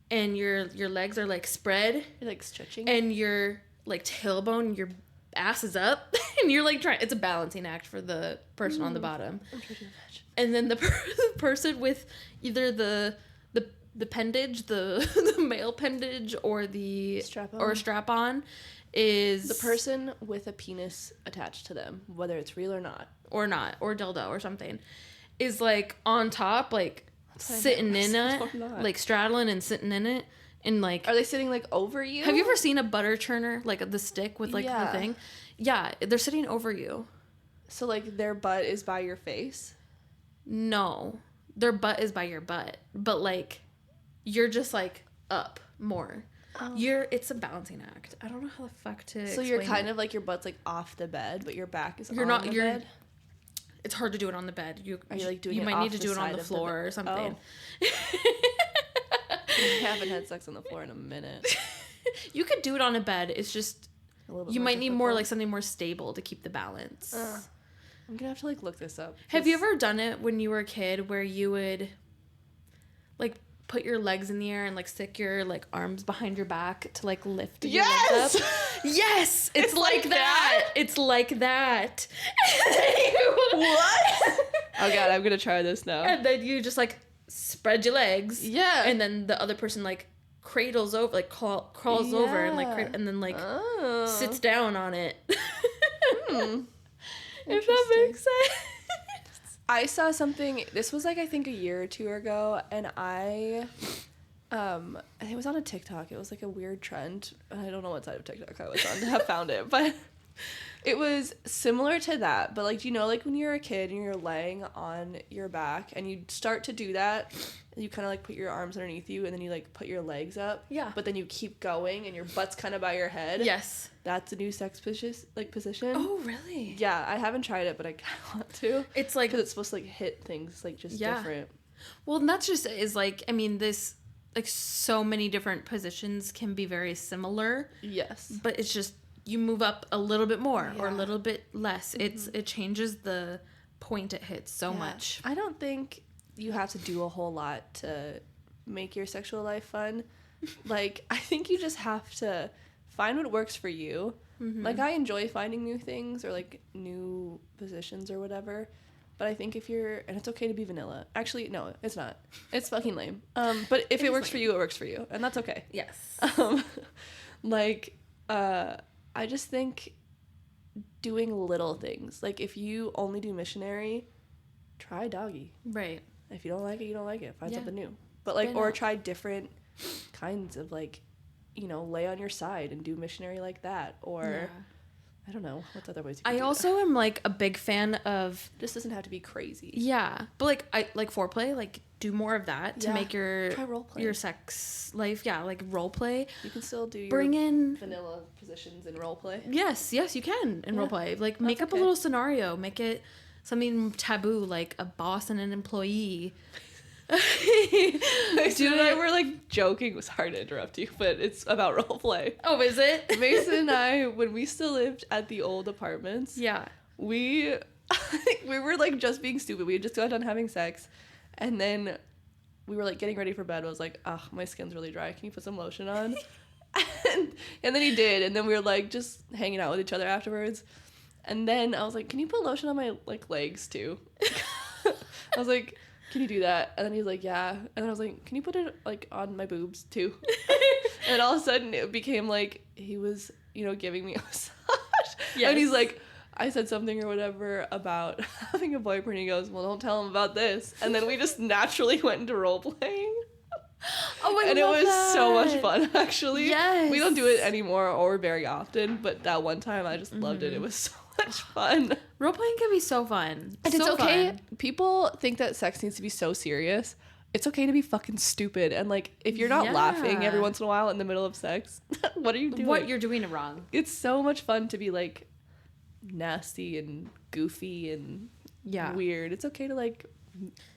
and your legs are like spread. You're like stretching. And your like tailbone, your ass is up and you're like trying. It's a balancing act for the person on the bottom. I'm trying to imagine. And then the person with either the pendage, the male pendage or the strap on is the person with a penis attached to them, whether it's real or dildo or something, is like on top, like sitting in it, like straddling and sitting in it, and like are they sitting like over you? Have you ever seen a butter churner, like the stick with like the thing? Yeah, they're sitting over you. So like their butt is by your face? No, their butt is by your butt, but like you're just like up more. Oh. It's a balancing act. I don't know how the fuck to explain. So you're kind of like your butt's like off the bed, but your back is on the bed? It's hard to do it on the bed. You might need to do it on the floor or something. Oh. I haven't had sex on the floor in a minute. You could do it on a bed. It's just you might need more like something more stable to keep the balance. I'm gonna have to like look this up. Have you ever done it when you were a kid where you would like put your legs in the air and like stick your like arms behind your back to like lift your legs up? Yes, it's like that. It's like that. What? Oh god, I'm gonna try this now. And then you just like spread your legs. Yeah. And then the other person like cradles over, like crawls over and like and then like sits down on it. If that makes sense. I saw something, this was like I think a year or two ago, and I think it was on a TikTok. It was like a weird trend. I don't know what side of TikTok I was on to have found it, but it was similar to that. But like, do you know, like when you're a kid and you're laying on your back and you start to do that, and you kind of like put your arms underneath you and then you like put your legs up. Yeah. But then you keep going and your butt's kind of by your head. Yes. That's a new sex position. Oh, really? Yeah, I haven't tried it, but I kind of want to. It's like... Because it's supposed to like hit things like just different. Well, and that's just is like, I mean, this... Like, so many different positions can be very similar. Yes. But it's just, you move up a little bit more or a little bit less. Mm-hmm. It changes the point it hits so much. I don't think you have to do a whole lot to make your sexual life fun. Like, I think you just have to find what works for you. Mm-hmm. Like, I enjoy finding new things or, like, new positions or whatever. But I think if you're... And it's okay to be vanilla. Actually, no, it's not. It's fucking lame. But if it works for you, it works for you. And that's okay. Yes. I just think doing little things. Like, if you only do missionary, try doggy. Right. If you don't like it, you don't like it. Find something new. But, like, or try different kinds of, like, you know, lay on your side and do missionary like that. Or... I don't know what's other ways. I also am like a big fan of. This doesn't have to be crazy. Yeah, but like I like foreplay. Like do more of that to make your sex life. Yeah, like role play. You can still do bring in vanilla positions in role play. Yes, you can in role play. Like make up a little scenario. Make it something taboo, like a boss and an employee. Mason and I were like joking. Sorry to interrupt you, but it's about role play. Oh, is it? Mason and I, when we still lived at the old apartments, we were like just being stupid. We had just got done having sex, and then we were like getting ready for bed. I was like, "Oh, my skin's really dry. Can you put some lotion on?" and then he did, and then we were like just hanging out with each other afterwards. And then I was like, "Can you put lotion on my like legs too?" I was like, "Can you do that?" And then he's like, "Yeah." And then I was like, "Can you put it like on my boobs too?" And all of a sudden it became like he was, giving me a massage. Yes. And he's like, I said something or whatever about having a boyfriend. He goes, "Well, don't tell him about this." And then we just naturally went into role playing. Oh, and it was so much fun, actually. Yes. We don't do it anymore or very often, but that one time I just loved it. It was so much fun. Role playing can be so fun. And it's okay. Fun. People think that sex needs to be so serious. It's okay to be fucking stupid. And like, if you're not laughing every once in a while in the middle of sex, what are you doing? What you're doing wrong. It's so much fun to be like nasty and goofy and weird. It's okay to like,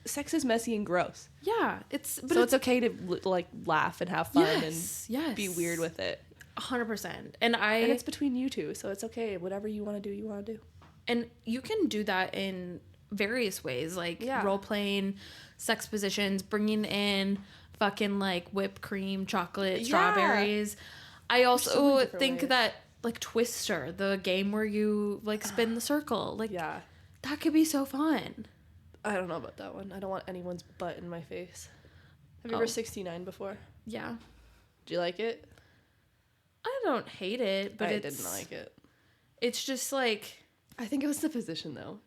sex is messy and gross. Yeah, it's okay to like laugh and have fun and be weird with it. 100%. And it's between you two, so it's okay. Whatever you want to do, you want to do. And you can do that in various ways, like role playing, sex positions, bringing in fucking like whipped cream, chocolate, strawberries. I also think that like Twister, the game where you like spin the circle, like that could be so fun. I don't know about that one. I don't want anyone's butt in my face. Have you ever 69 before? Yeah. Do you like it? I don't hate it, but I didn't like it. It's just like... I think it was the position, though.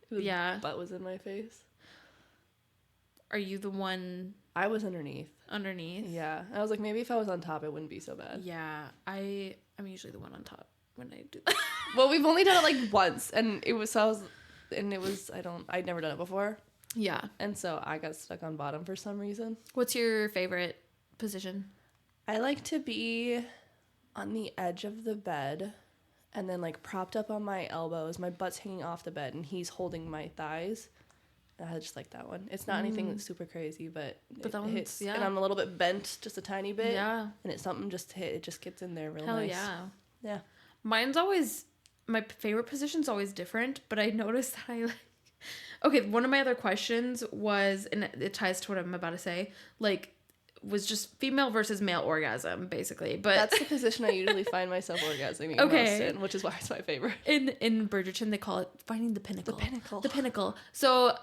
Butt was in my face. Are you the one... I was underneath. Underneath? Yeah. I was like, maybe if I was on top, it wouldn't be so bad. Yeah. I'm usually the one on top when I do that. Well, we've only done it like once, and I'd never done it before. Yeah. And so I got stuck on bottom for some reason. What's your favorite position? I like to be on the edge of the bed and then like propped up on my elbows. My butt's hanging off the bed and he's holding my thighs. I just like that one. It's not anything that's super crazy, but it hits. Yeah. And I'm a little bit bent just a tiny bit. Yeah. And it's something it just gets in there real nice. Hell yeah. Yeah. My favorite position's always different, but I noticed that I like... Okay, one of my other questions was, and it ties to what I'm about to say, like, was just female versus male orgasm, basically. But that's the position I usually find myself orgasming most in, which is why it's my favorite. In Bridgerton, they call it finding the pinnacle. The pinnacle. So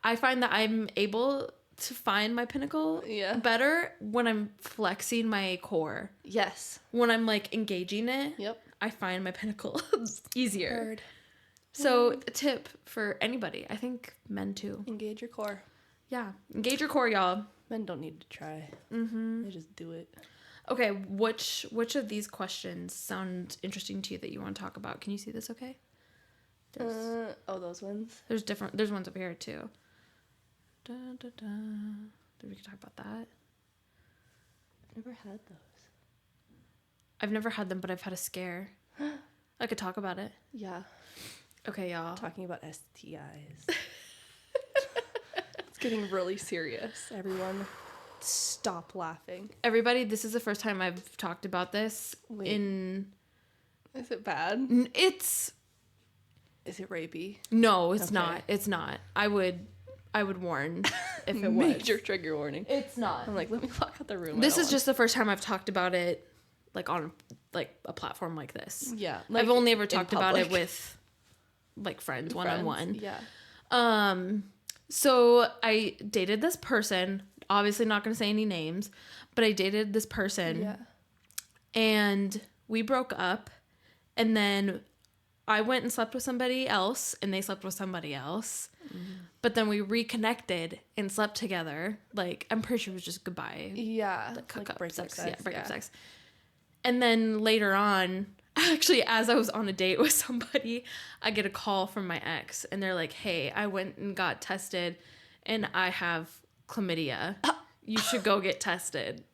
I find that I'm able to find my pinnacle better when I'm flexing my core. Yes. When I'm, like, engaging it, I find my pinnacle easier. Heard. So, a tip for anybody. I think men too. Engage your core. Yeah. Engage your core, y'all. Men don't need to try. Mm-hmm. They just do it. Okay. Which of these questions sound interesting to you that you want to talk about? Can you see this okay? Those ones? There's ones over here too. Da, da, da. We can talk about that. I've never had those. I've never had them, but I've had a scare. I could talk about it. Yeah. Okay, y'all. Talking about STIs. It's getting really serious. Everyone, stop laughing. Everybody, this is the first time I've talked about this. Is it bad? Is it rapey? No, it's not. It's not. I would warn if it was. Major trigger warning. It's not. I'm like, let me walk out the room. This is just the first time I've talked about it, like on like a platform like this. Yeah. Like, I've only ever talked about it with like friends one-on-one. Yeah. So I dated this person, obviously not going to say any names, but I dated this person. Yeah. And we broke up, and then I went and slept with somebody else, and they slept with somebody else. Mm. But then we reconnected and slept together. Like, I'm pretty sure it was just goodbye. Yeah. Like breakup sex. Yeah, breakup sex. And then later on, actually, as I was on a date with somebody, I get a call from my ex, and they're like, hey, I went and got tested, and I have chlamydia. You should go get tested.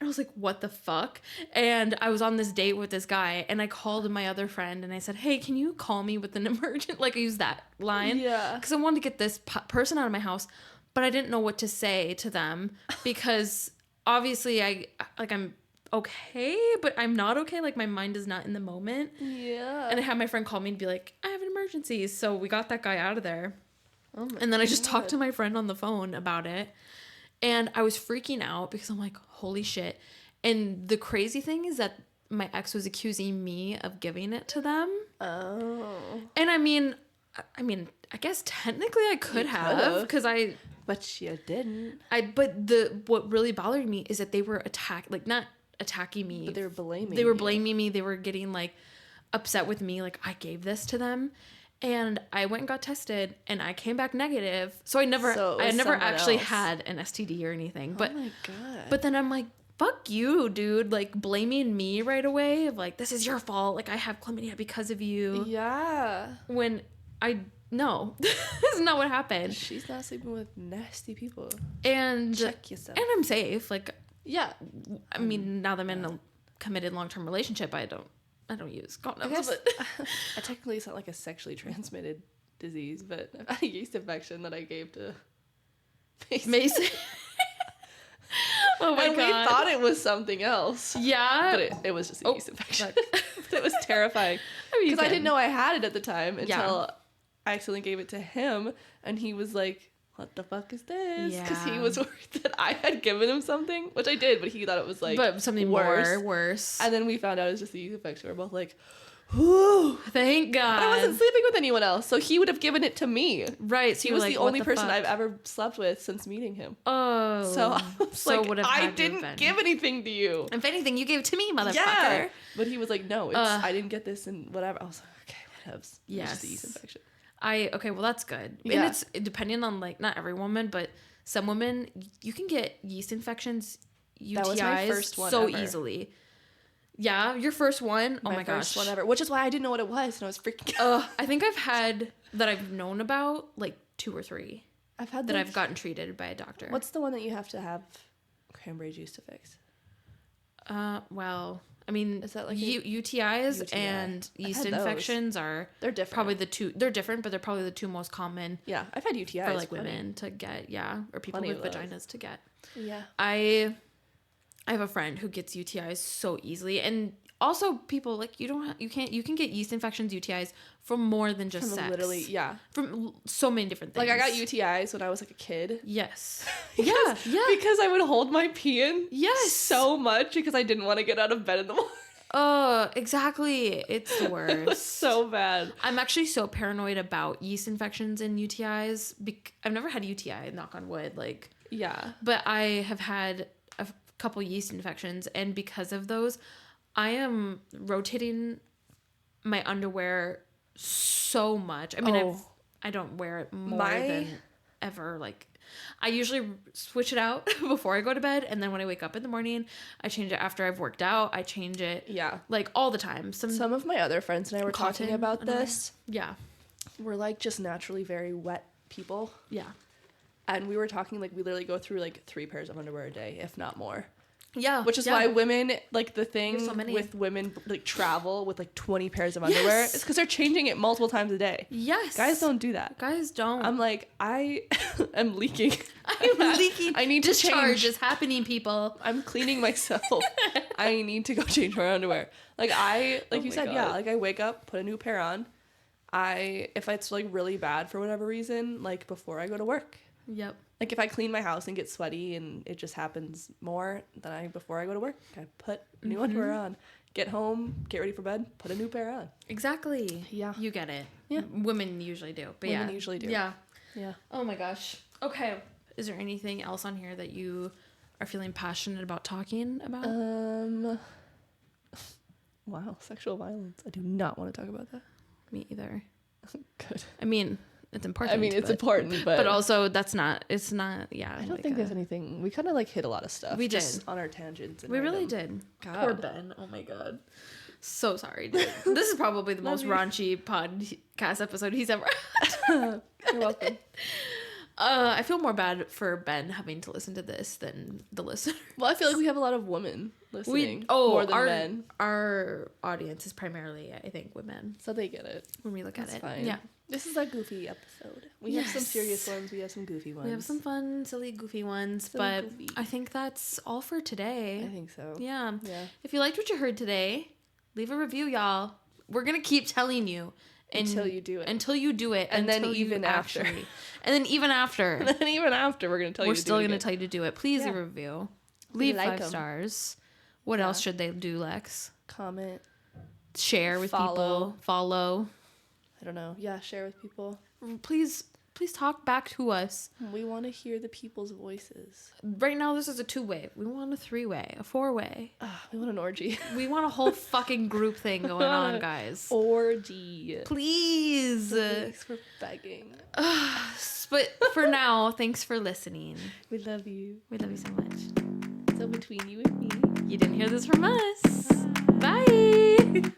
And I was like, what the fuck? And I was on this date with this guy, and I called my other friend, and I said, hey, can you call me with an emergent? Like, I used that line. Yeah. Because I wanted to get this person out of my house, but I didn't know what to say to them because obviously I'm okay, but I'm not okay. Like, my mind is not in the moment. Yeah. And I had my friend call me and be like, I have an emergency. So we got that guy out of there. And then I just talked to my friend on the phone about it. And I was freaking out because I'm like, holy shit. And the crazy thing is that my ex was accusing me of giving it to them. Oh. And I mean, I guess technically I could have because But you didn't. What really bothered me is that they were not attacking me. But they were blaming They were blaming me. They were getting like upset with me. Like, I gave this to them. And I went and got tested, and I came back negative. So I never actually had an STD or anything. But, oh my God. But then I'm like, fuck you, dude. Like, blaming me right away. Of like, this is your fault. Like, I have chlamydia because of you. Yeah. When no, this is not what happened. She's not sleeping with nasty people. And check yourself. And I'm safe. Like, yeah. I mean, now that I'm in a committed long-term relationship, I don't use condoms. Technically, it's not like a sexually transmitted disease, but I've had a yeast infection that I gave to Mason. Oh my God. We thought it was something else. Yeah. But it was just a yeast infection. It was terrifying. Because I didn't know I had it at the time until I accidentally gave it to him, and he was like, what the fuck is this? Because he was worried that I had given him something, which I did, but he thought it was like something worse. And then we found out it was just the yeast infection. We're both like, whew. Thank God. But I wasn't sleeping with anyone else, so he would have given it to me. Right. So he was like, the only person I've ever slept with since meeting him. Oh. So I was like, I didn't give anything to you. If anything, you gave it to me, motherfucker. Yeah. But he was like, no, I didn't get this and whatever. I was like, okay, whatever. Yes. It's just the yeast infection. Okay, well, that's good. Yeah. And it's depending on, like, not every woman, but some women, you can get yeast infections, UTIs, that was my first one so ever. Easily. Yeah, your first one? Oh my gosh. First one ever, which is why I didn't know what it was, and I was freaking out. I think I've had, that I've known about, like, 2 or 3. I've had that I've gotten treated by a doctor. What's the one that you have to have cranberry juice to fix? Well, I mean, is that like UTIs and yeast infections they're different. Probably they're different, but they're probably the 2 most common. Yeah, I've had UTIs for like women to get, or people with vaginas to get. Yeah. I have a friend who gets UTIs so easily, and also people like you can get yeast infections, UTIs from more than just sex. Literally, yeah. From so many different things. Like I got UTIs when I was like a kid. Yes. Yeah. Because I would hold my pee in. Yes. So much because I didn't want to get out of bed in the morning. Oh, exactly. It's the worst. It was so bad. I'm actually so paranoid about yeast infections and UTIs. I've never had a UTI, knock on wood, like. Yeah. But I have had a couple yeast infections, and because of those, I am rotating my underwear so much. I mean, I don't wear it more than ever. Like, I usually switch it out before I go to bed, and then when I wake up in the morning, I change it after I've worked out. I change it. Yeah. Like, all the time. Some of my other friends and I were talking about this. Yeah. We're, like, just naturally very wet people. Yeah. And we were talking, like, we literally go through, like, 3 pairs of underwear a day, if not more. Yeah. Which is why women, like, the thing with women, like, travel with, like, 20 pairs of underwear is because they're changing it multiple times a day. Yes. Guys don't do that. Guys don't. I'm like, I am leaking. I'm leaking. I need to change. Discharge is happening, people. I'm cleaning myself. I need to go change my underwear. Like, you said, God. Yeah, like, I wake up, put a new pair on. If it's, like, really bad for whatever reason, like, before I go to work. Yep. Like, if I clean my house and get sweaty and it just happens more, before I go to work, I put new underwear on. Get home, get ready for bed, put a new pair on. Exactly. Yeah. You get it. Yeah. Women usually do. But Women usually do. Yeah. Yeah. Oh my gosh. Okay. Is there anything else on here that you are feeling passionate about talking about? Wow. Sexual violence. I do not want to talk about that. Me either. Good. I mean, it's important. I mean, it's important, but also it's not. Yeah, I don't think there's anything. We kind of like hit a lot of stuff. We just did on our tangents. We really did. God. Poor Ben. Oh my God. So sorry, dude. This is probably the most raunchy podcast episode he's ever had. You're welcome. I feel more bad for Ben having to listen to this than the listener. Well, I feel like we have a lot of women listening more than men. Our audience is primarily, I think, women. So they get it. When we look at it. Fine. Yeah. This is a goofy episode. We have some serious ones. We have some goofy ones. We have some fun, silly, goofy ones. I think that's all for today. I think so. Yeah. If you liked what you heard today, leave a review, y'all. We're going to keep telling you. Until you do it. Until you do it. And then even after. And then even after. And then even after, we're going to tell you to do it. We're still going to tell you to do it. Please leave a review. Leave 5 stars. What else should they do, Lex? Comment. Share with people. Follow. I don't know. Yeah, share with people. Please talk back to us. We want to hear the people's voices. Right now, this is a 2-way. We want a 3-way, a 4-way. We want an orgy. We want a whole fucking group thing going on, guys. Orgy. Please. Thanks for begging. But for now, thanks for listening. We love you. We love you so much. So between you and me. You didn't hear this from us. Bye.